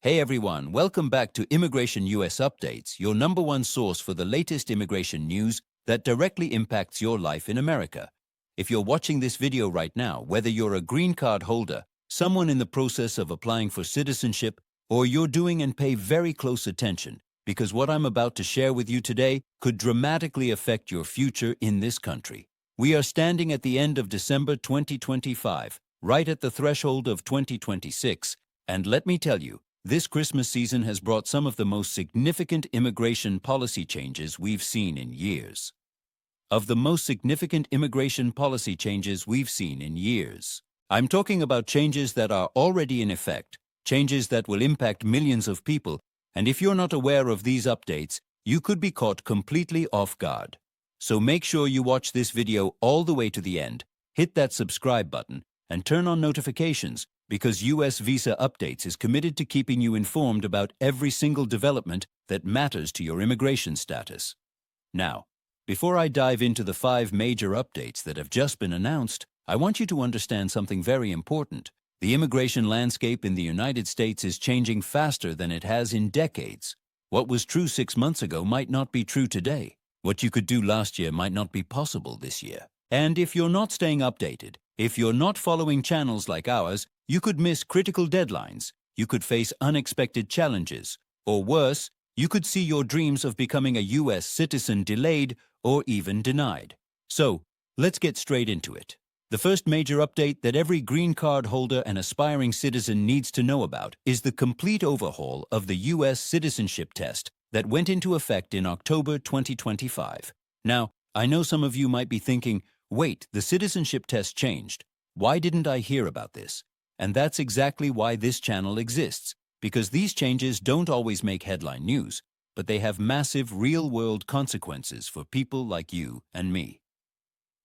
Hey everyone, welcome back to Immigration US Updates, your number one source for the latest immigration news that directly impacts your life in America. If you're watching this video right now, whether you're a green card holder, someone in the process of applying for citizenship, or you're doing and pay very close attention, because what I'm about to share with you today could dramatically affect your future in this country. We are standing at the end of December 2025, right at the threshold of 2026, and let me tell you, this Christmas season has brought some of the most significant immigration policy changes we've seen in years. Of the most significant immigration policy changes we've seen in years. I'm talking about changes that are already in effect, changes that will impact millions of people, and if you're not aware of these updates, you could be caught completely off guard. So make sure you watch this video all the way to the end, hit that subscribe button, and turn on notifications, because US Visa Updates is committed to keeping you informed about every single development that matters to your immigration status. Now, before I dive into the 5 major updates that have just been announced, I want you to understand something very important. The immigration landscape in the United States is changing faster than it has in decades. What was true 6 months ago might not be true today. What you could do last year might not be possible this year. And if you're not staying updated, if you're not following channels like ours, you could miss critical deadlines, you could face unexpected challenges, or worse, you could see your dreams of becoming a US citizen delayed or even denied. So, let's get straight into it. The first major update that every green card holder and aspiring citizen needs to know about is the complete overhaul of the US citizenship test that went into effect in October 2025. Now, I know some of you might be thinking, wait, the citizenship test changed. Why didn't I hear about this? And that's exactly why this channel exists, because these changes don't always make headline news, but they have massive real-world consequences for people like you and me.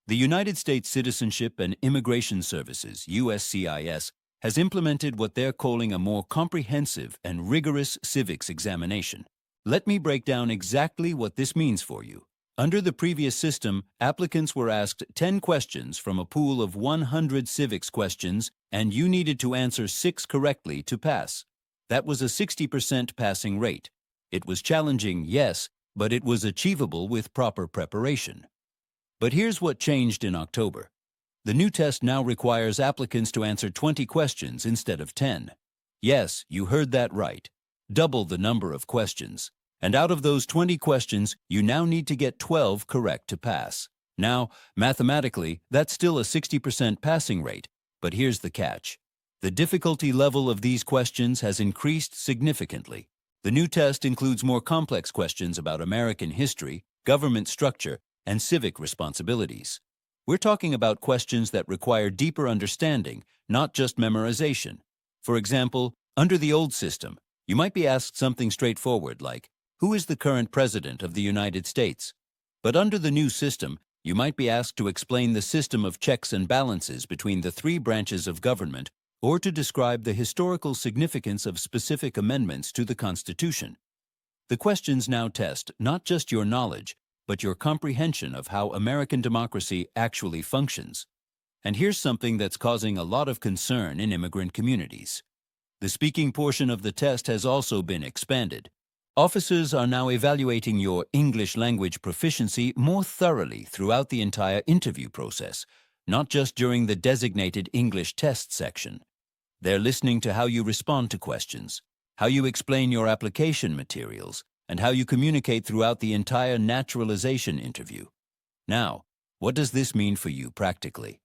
The United States Citizenship and Immigration Services, USCIS, has implemented what they're calling a more comprehensive and rigorous civics examination. Let me break down exactly what this means for you. Under the previous system, applicants were asked 10 questions from a pool of 100 civics questions, and you needed to answer 6 correctly to pass. That was a 60% passing rate. It was challenging, yes, but it was achievable with proper preparation. But here's what changed in October. The new test now requires applicants to answer 20 questions instead of 10. Yes, you heard that right. Double the number of questions. And out of those 20 questions, you now need to get 12 correct to pass. Now, mathematically, that's still a 60% passing rate, but here's the catch. The difficulty level of these questions has increased significantly. The new test includes more complex questions about American history, government structure, and civic responsibilities. We're talking about questions that require deeper understanding, not just memorization. For example, under the old system, you might be asked something straightforward like, who is the current president of the United States? But under the new system, you might be asked to explain the system of checks and balances between the 3 branches of government, or to describe the historical significance of specific amendments to the Constitution. The questions now test not just your knowledge, but your comprehension of how American democracy actually functions. And here's something that's causing a lot of concern in immigrant communities. The speaking portion of the test has also been expanded. Officers are now evaluating your English language proficiency more thoroughly throughout the entire interview process, not just during the designated English test section. They're listening to how you respond to questions, how you explain your application materials, and how you communicate throughout the entire naturalization interview. Now, what does this mean for you practically?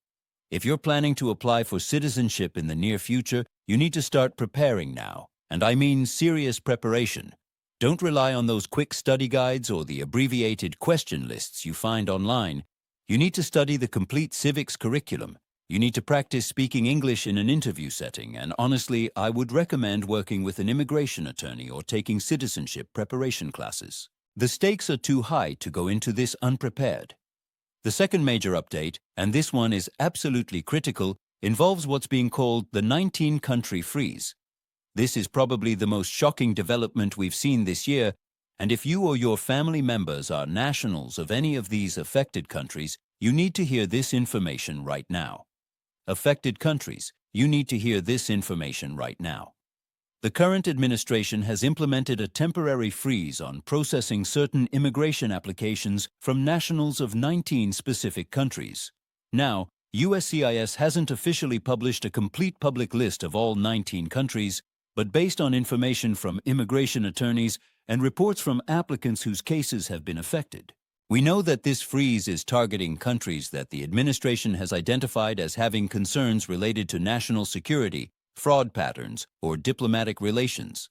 If you're planning to apply for citizenship in the near future, you need to start preparing now, and I mean serious preparation. Don't rely on those quick study guides or the abbreviated question lists you find online. You need to study the complete civics curriculum. You need to practice speaking English in an interview setting, and honestly, I would recommend working with an immigration attorney or taking citizenship preparation classes. The stakes are too high to go into this unprepared. The second major update, and this one is absolutely critical, involves what's being called the 19-country freeze. This is probably the most shocking development we've seen this year, and if you or your family members are nationals of any of these affected countries, you need to hear this information right now. Affected countries, you need to hear this information right now. The current administration has implemented a temporary freeze on processing certain immigration applications from nationals of 19 specific countries. Now, USCIS hasn't officially published a complete public list of all 19 countries, but based on information from immigration attorneys and reports from applicants whose cases have been affected, we know that this freeze is targeting countries that the administration has identified as having concerns related to national security, fraud patterns, or diplomatic relations.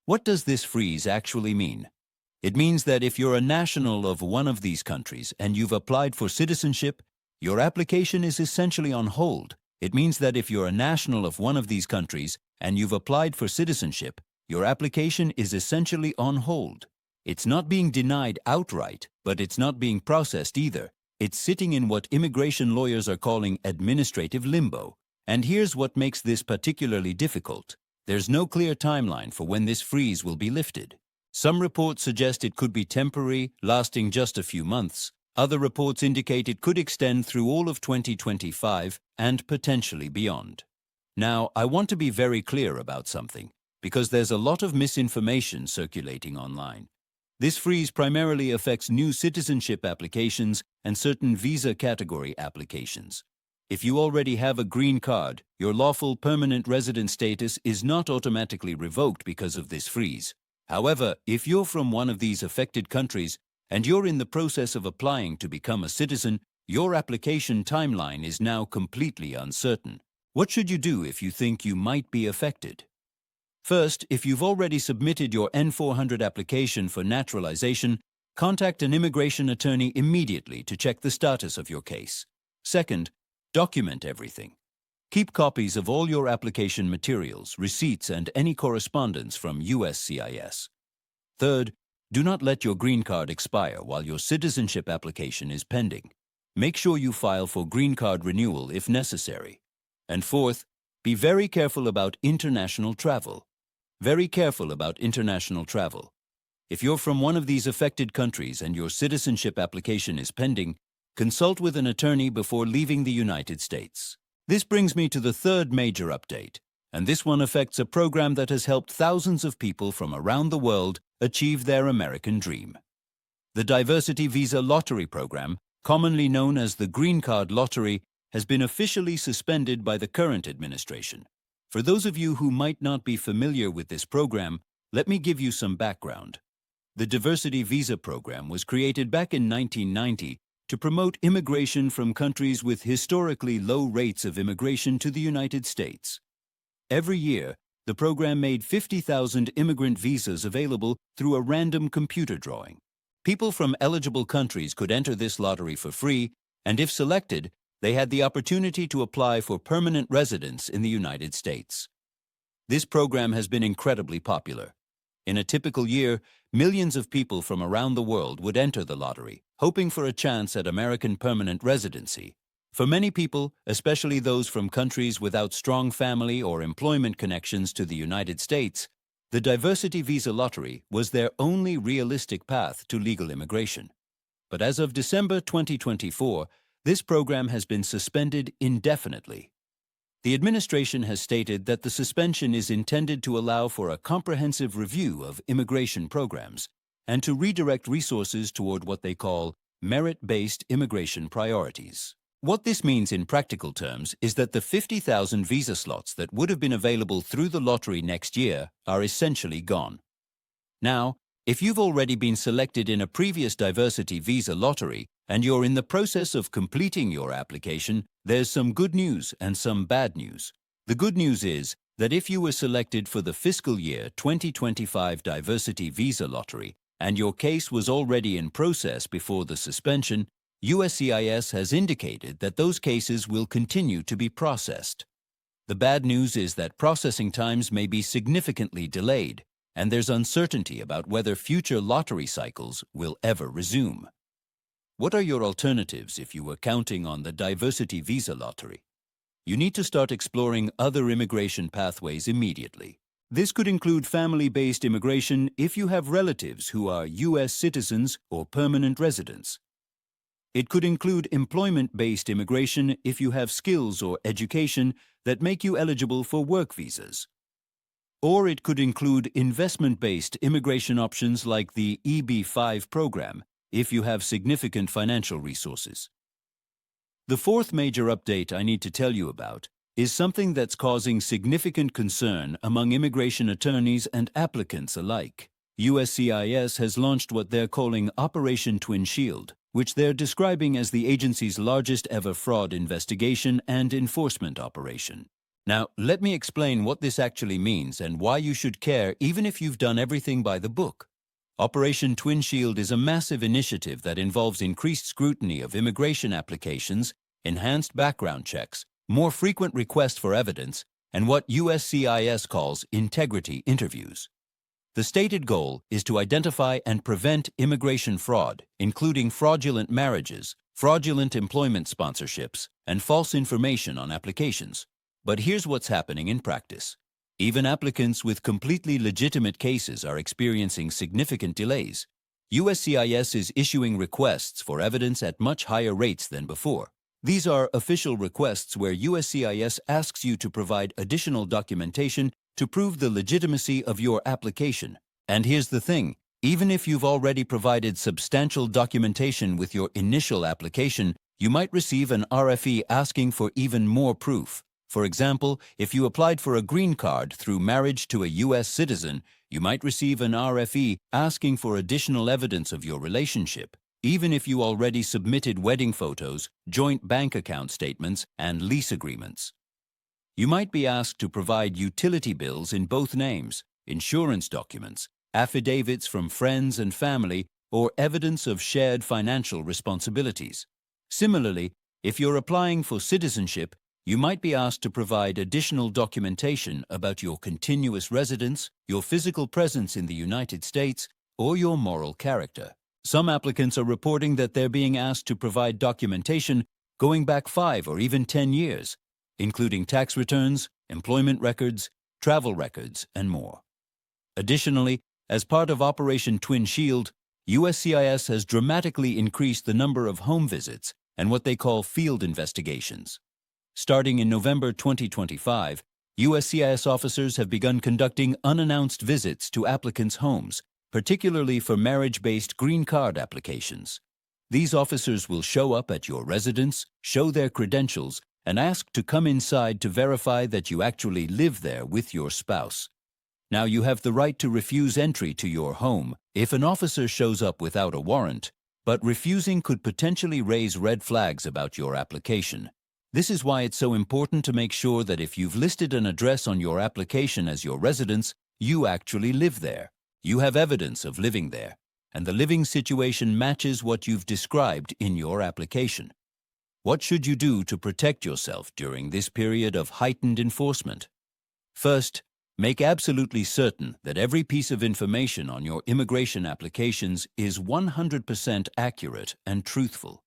What does this freeze actually mean? It means that if you're a national of one of these countries and you've applied for citizenship, your application is essentially on hold. It means that if you're a national of one of these countries and you've applied for citizenship, your application is essentially on hold. It's not being denied outright, but it's not being processed either. It's sitting in what immigration lawyers are calling administrative limbo. And here's what makes this particularly difficult. There's no clear timeline for when this freeze will be lifted. Some reports suggest it could be temporary, lasting just a few months. Other reports indicate it could extend through all of 2025 and potentially beyond. Now, I want to be very clear about something, because there's a lot of misinformation circulating online. This freeze primarily affects new citizenship applications and certain visa category applications. If you already have a green card, your lawful permanent resident status is not automatically revoked because of this freeze. However, if you're from one of these affected countries and you're in the process of applying to become a citizen, your application timeline is now completely uncertain. What should you do if you think you might be affected? First, if you've already submitted your N-400 application for naturalization, contact an immigration attorney immediately to check the status of your case. Second, document everything. Keep copies of all your application materials, receipts, and any correspondence from USCIS. Third, do not let your green card expire while your citizenship application is pending. Make sure you file for green card renewal if necessary. And fourth, be very careful about international travel. Very careful about international travel. If you're from one of these affected countries and your citizenship application is pending, consult with an attorney before leaving the United States. This brings me to the third major update, and this one affects a program that has helped thousands of people from around the world achieve their American dream. The Diversity Visa Lottery Program, commonly known as the Green Card Lottery, has been officially suspended by the current administration. For those of you who might not be familiar with this program, let me give you some background. The Diversity Visa Program was created back in 1990 to promote immigration from countries with historically low rates of immigration to the United States. Every year, the program made 50,000 immigrant visas available through a random computer drawing. People from eligible countries could enter this lottery for free, and if selected, they had the opportunity to apply for permanent residence in the United States. This program has been incredibly popular. In a typical year, millions of people from around the world would enter the lottery, hoping for a chance at American permanent residency. For many people, especially those from countries without strong family or employment connections to the United States, the Diversity Visa Lottery was their only realistic path to legal immigration. But as of December 2024, this program has been suspended indefinitely. The administration has stated that the suspension is intended to allow for a comprehensive review of immigration programs and to redirect resources toward what they call merit-based immigration priorities. What this means in practical terms is that the 50,000 visa slots that would have been available through the lottery next year are essentially gone. Now, if you've already been selected in a previous diversity visa lottery and you're in the process of completing your application, there's some good news and some bad news. The good news is that if you were selected for the fiscal year 2025 diversity visa lottery and your case was already in process before the suspension, USCIS has indicated that those cases will continue to be processed. The bad news is that processing times may be significantly delayed, and there's uncertainty about whether future lottery cycles will ever resume. What are your alternatives if you were counting on the diversity visa lottery? You need to start exploring other immigration pathways immediately. This could include family-based immigration if you have relatives who are U.S. citizens or permanent residents. It could include employment-based immigration if you have skills or education that make you eligible for work visas. Or it could include investment-based immigration options like the EB-5 program, if you have significant financial resources. The fourth major update I need to tell you about is something that's causing significant concern among immigration attorneys and applicants alike. USCIS has launched what they're calling Operation Twin Shield, which they're describing as the agency's largest ever fraud investigation and enforcement operation. Now, let me explain what this actually means and why you should care even if you've done everything by the book. Operation Twin Shield is a massive initiative that involves increased scrutiny of immigration applications, enhanced background checks, more frequent requests for evidence, and what USCIS calls integrity interviews. The stated goal is to identify and prevent immigration fraud, including fraudulent marriages, fraudulent employment sponsorships, and false information on applications. But here's what's happening in practice. Even applicants with completely legitimate cases are experiencing significant delays. USCIS is issuing requests for evidence at much higher rates than before. These are official requests where USCIS asks you to provide additional documentation to prove the legitimacy of your application. And here's the thing, even if you've already provided substantial documentation with your initial application, you might receive an RFE asking for even more proof. For example, if you applied for a green card through marriage to a U.S. citizen, you might receive an RFE asking for additional evidence of your relationship, even if you already submitted wedding photos, joint bank account statements, and lease agreements. You might be asked to provide utility bills in both names, insurance documents, affidavits from friends and family, or evidence of shared financial responsibilities. Similarly, if you're applying for citizenship, you might be asked to provide additional documentation about your continuous residence, your physical presence in the United States, or your moral character. Some applicants are reporting that they're being asked to provide documentation going back 5 or even 10 years, including tax returns, employment records, travel records, and more. Additionally, as part of Operation Twin Shield, USCIS has dramatically increased the number of home visits and what they call field investigations. Starting in November 2025, USCIS officers have begun conducting unannounced visits to applicants' homes, particularly for marriage-based green card applications. These officers will show up at your residence, show their credentials, and ask to come inside to verify that you actually live there with your spouse. Now, you have the right to refuse entry to your home if an officer shows up without a warrant, but refusing could potentially raise red flags about your application. This is why it's so important to make sure that if you've listed an address on your application as your residence, you actually live there. You have evidence of living there, and the living situation matches what you've described in your application. What should you do to protect yourself during this period of heightened enforcement? First, make absolutely certain that every piece of information on your immigration applications is 100% accurate and truthful.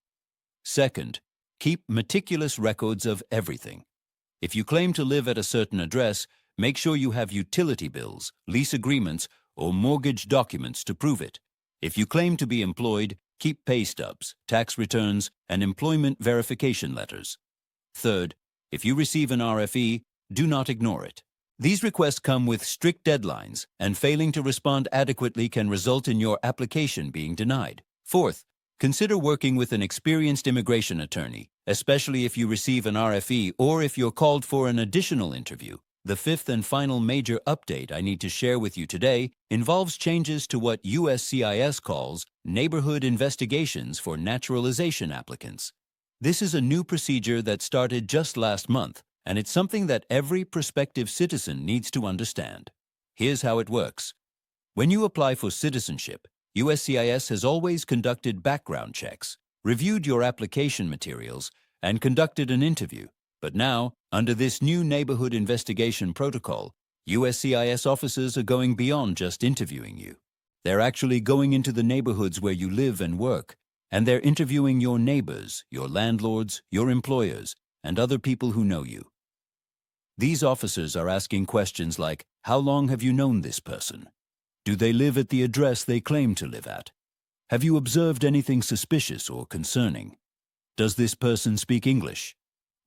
Second, keep meticulous records of everything. If you claim to live at a certain address, make sure you have utility bills, lease agreements, or mortgage documents to prove it. If you claim to be employed, keep pay stubs, tax returns, and employment verification letters. Third, if you receive an RFE, do not ignore it. These requests come with strict deadlines, and failing to respond adequately can result in your application being denied. Fourth, consider working with an experienced immigration attorney, especially if you receive an RFE or if you're called for an additional interview. The fifth and final major update I need to share with you today involves changes to what USCIS calls neighborhood investigations for naturalization applicants. This is a new procedure that started just last month, and it's something that every prospective citizen needs to understand. Here's how it works. When you apply for citizenship, USCIS has always conducted background checks, reviewed your application materials, and conducted an interview. But now, under this new neighborhood investigation protocol, USCIS officers are going beyond just interviewing you. They're actually going into the neighborhoods where you live and work, and they're interviewing your neighbors, your landlords, your employers, and other people who know you. These officers are asking questions like, how long have you known this person? Do they live at the address they claim to live at? Have you observed anything suspicious or concerning? Does this person speak English?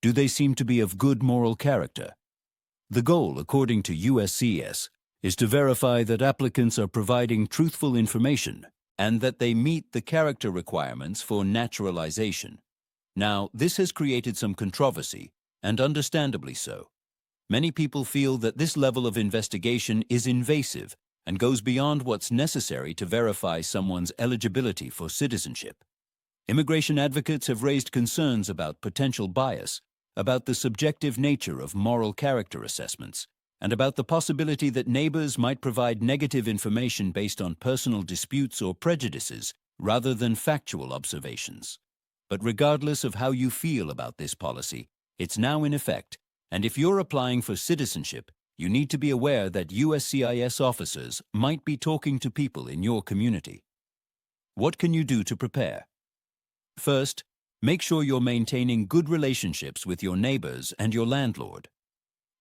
Do they seem to be of good moral character? The goal, according to USCIS, is to verify that applicants are providing truthful information and that they meet the character requirements for naturalization. Now, this has created some controversy, and understandably so. Many people feel that this level of investigation is invasive and goes beyond what's necessary to verify someone's eligibility for citizenship. Immigration advocates have raised concerns about potential bias, about the subjective nature of moral character assessments, and about the possibility that neighbors might provide negative information based on personal disputes or prejudices rather than factual observations. But regardless of how you feel about this policy, it's now in effect, and if you're applying for citizenship, you need to be aware that USCIS officers might be talking to people in your community. What can you do to prepare? First, make sure you're maintaining good relationships with your neighbors and your landlord.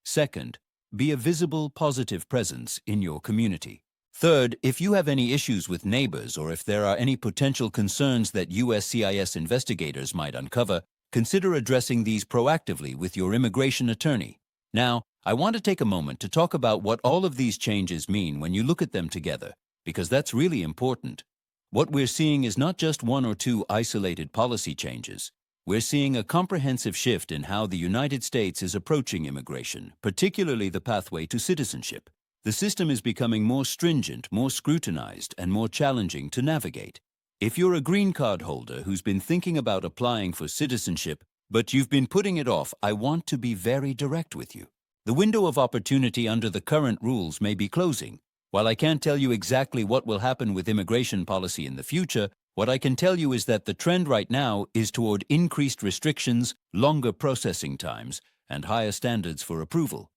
Second, be a visible, positive presence in your community. Third, if you have any issues with neighbors or if there are any potential concerns that USCIS investigators might uncover, consider addressing these proactively with your immigration attorney. Now, I want to take a moment to talk about what all of these changes mean when you look at them together, because that's really important. What we're seeing is not just one or two isolated policy changes. We're seeing a comprehensive shift in how the United States is approaching immigration, particularly the pathway to citizenship. The system is becoming more stringent, more scrutinized, and more challenging to navigate. If you're a green card holder who's been thinking about applying for citizenship, but you've been putting it off, I want to be very direct with you. The window of opportunity under the current rules may be closing. While I can't tell you exactly what will happen with immigration policy in the future, what I can tell you is that the trend right now is toward increased restrictions, longer processing times, and higher standards for approval.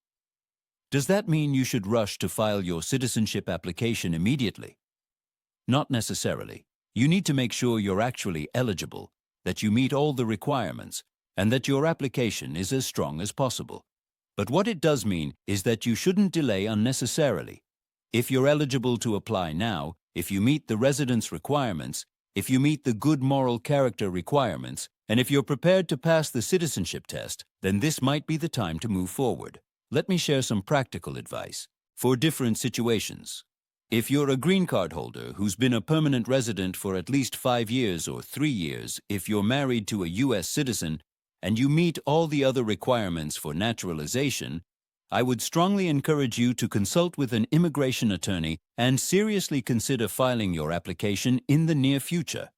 Does that mean you should rush to file your citizenship application immediately? Not necessarily. You need to make sure you're actually eligible, that you meet all the requirements, and that your application is as strong as possible. But what it does mean is that you shouldn't delay unnecessarily. If you're eligible to apply now, if you meet the residence requirements, if you meet the good moral character requirements, and if you're prepared to pass the citizenship test, then this might be the time to move forward. Let me share some practical advice for different situations. If you're a green card holder who's been a permanent resident for at least 5 years or 3 years, if you're married to a U.S. citizen, and you meet all the other requirements for naturalization, I would strongly encourage you to consult with an immigration attorney and seriously consider filing your application in the near future.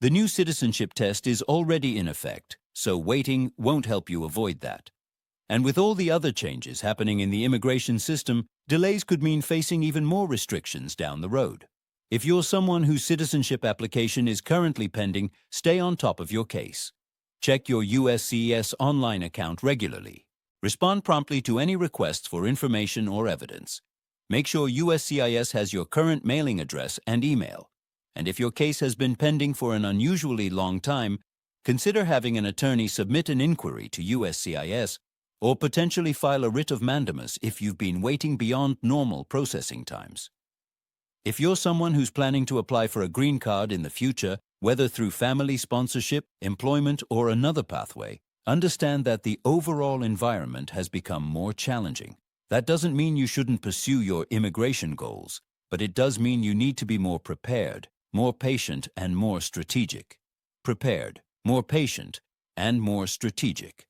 The new citizenship test is already in effect, so waiting won't help you avoid that. And with all the other changes happening in the immigration system, delays could mean facing even more restrictions down the road. If you're someone whose citizenship application is currently pending, stay on top of your case. Check your USCIS online account regularly. Respond promptly to any requests for information or evidence. Make sure USCIS has your current mailing address and email. And if your case has been pending for an unusually long time, consider having an attorney submit an inquiry to USCIS or potentially file a writ of mandamus if you've been waiting beyond normal processing times. If you're someone who's planning to apply for a green card in the future, whether through family sponsorship, employment, or another pathway, understand that the overall environment has become more challenging. That doesn't mean you shouldn't pursue your immigration goals, but it does mean you need to be more prepared, more patient, and more strategic. Prepared, more patient, and more strategic.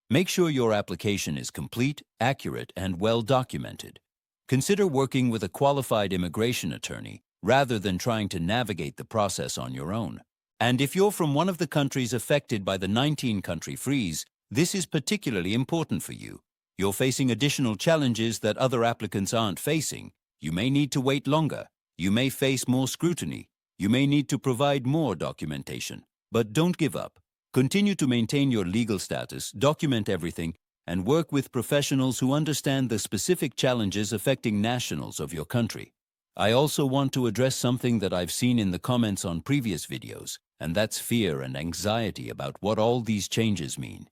Make sure your application is complete, accurate, and well documented. Consider working with a qualified immigration attorney rather than trying to navigate the process on your own. And if you're from one of the countries affected by the 19-country freeze, this is particularly important for you. You're facing additional challenges that other applicants aren't facing. You may need to wait longer. You may face more scrutiny. You may need to provide more documentation. But don't give up. Continue to maintain your legal status, document everything, and work with professionals who understand the specific challenges affecting nationals of your country. I also want to address something that I've seen in the comments on previous videos, and that's fear and anxiety about what all these changes mean.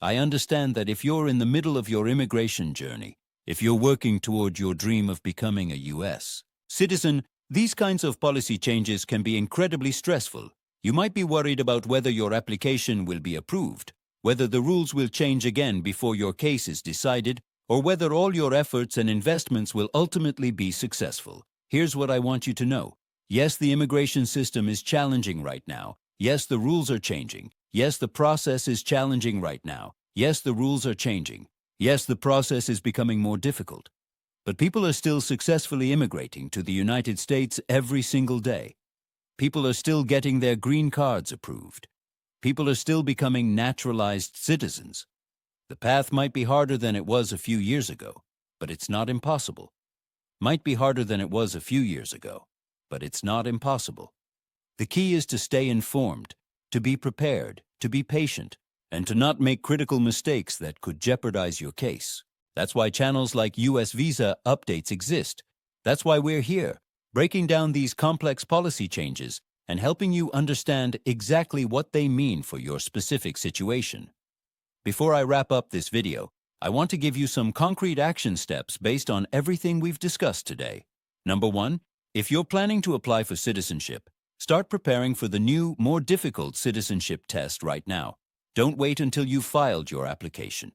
I understand that if you're in the middle of your immigration journey, if you're working toward your dream of becoming a U.S. citizen, these kinds of policy changes can be incredibly stressful. You might be worried about whether your application will be approved, whether the rules will change again before your case is decided, or whether all your efforts and investments will ultimately be successful. Here's what I want you to know. Yes, the immigration system is challenging right now. Yes, the rules are changing. Yes, the process is challenging right now. Yes, the rules are changing. Yes, the process is becoming more difficult. But people are still successfully immigrating to the United States every single day. People are still getting their green cards approved. People are still becoming naturalized citizens. The path might be harder than it was a few years ago, but it's not impossible. Might be harder than it was a few years ago, but it's not impossible. The key is to stay informed, to be prepared, to be patient, and to not make critical mistakes that could jeopardize your case. That's why channels like US Visa Updates exist. That's why we're here, breaking down these complex policy changes and helping you understand exactly what they mean for your specific situation. Before I wrap up this video, I want to give you some concrete action steps based on everything we've discussed today. Number 1, if you're planning to apply for citizenship, start preparing for the new, more difficult citizenship test right now. Don't wait until you've filed your application.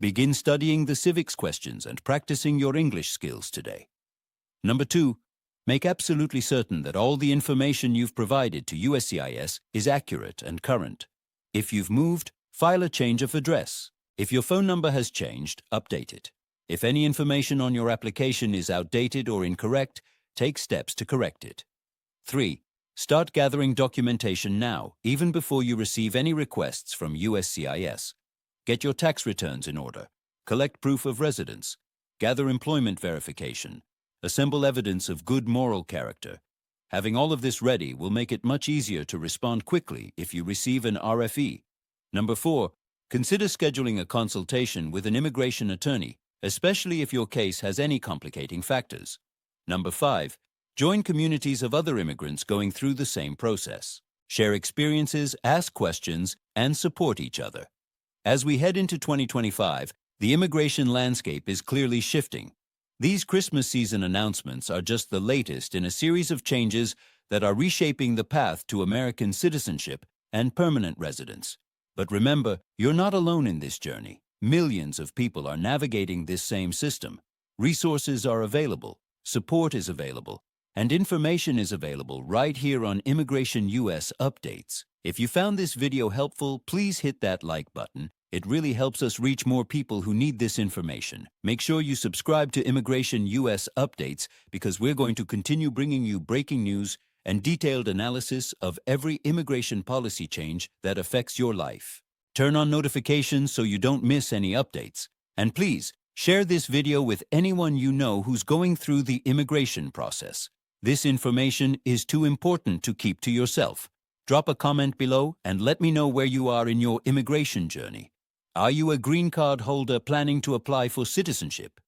Begin studying the civics questions and practicing your English skills today. Number 2, make absolutely certain that all the information you've provided to USCIS is accurate and current. If you've moved, file a change of address. If your phone number has changed, update it. If any information on your application is outdated or incorrect, take steps to correct it. 3. Start gathering documentation now, even before you receive any requests from USCIS. Get your tax returns in order. Collect proof of residence. Gather employment verification. Assemble evidence of good moral character. Having all of this ready will make it much easier to respond quickly if you receive an RFE. Number 4, consider scheduling a consultation with an immigration attorney, especially if your case has any complicating factors. Number 5, join communities of other immigrants going through the same process. Share experiences, ask questions, and support each other. As we head into 2025, the immigration landscape is clearly shifting. These Christmas season announcements are just the latest in a series of changes that are reshaping the path to American citizenship and permanent residence. But remember, you're not alone in this journey. Millions of people are navigating this same system. Resources are available, support is available, and information is available right here on Immigration US Updates. If you found this video helpful, please hit that like button. It really helps us reach more people who need this information. Make sure you subscribe to Immigration US Updates because we're going to continue bringing you breaking news and detailed analysis of every immigration policy change that affects your life. Turn on notifications so you don't miss any updates. And please, share this video with anyone you know who's going through the immigration process. This information is too important to keep to yourself. Drop a comment below and let me know where you are in your immigration journey. Are you a green card holder planning to apply for citizenship?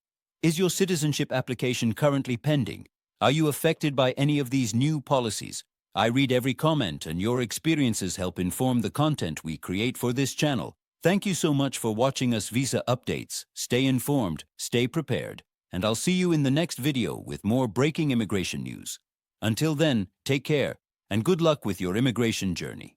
Is your citizenship application currently pending? Are you affected by any of these new policies? I read every comment and your experiences help inform the content we create for this channel. Thank you so much for watching us Visa Updates. Stay informed, stay prepared, and I'll see you in the next video with more breaking immigration news. Until then, take care and good luck with your immigration journey.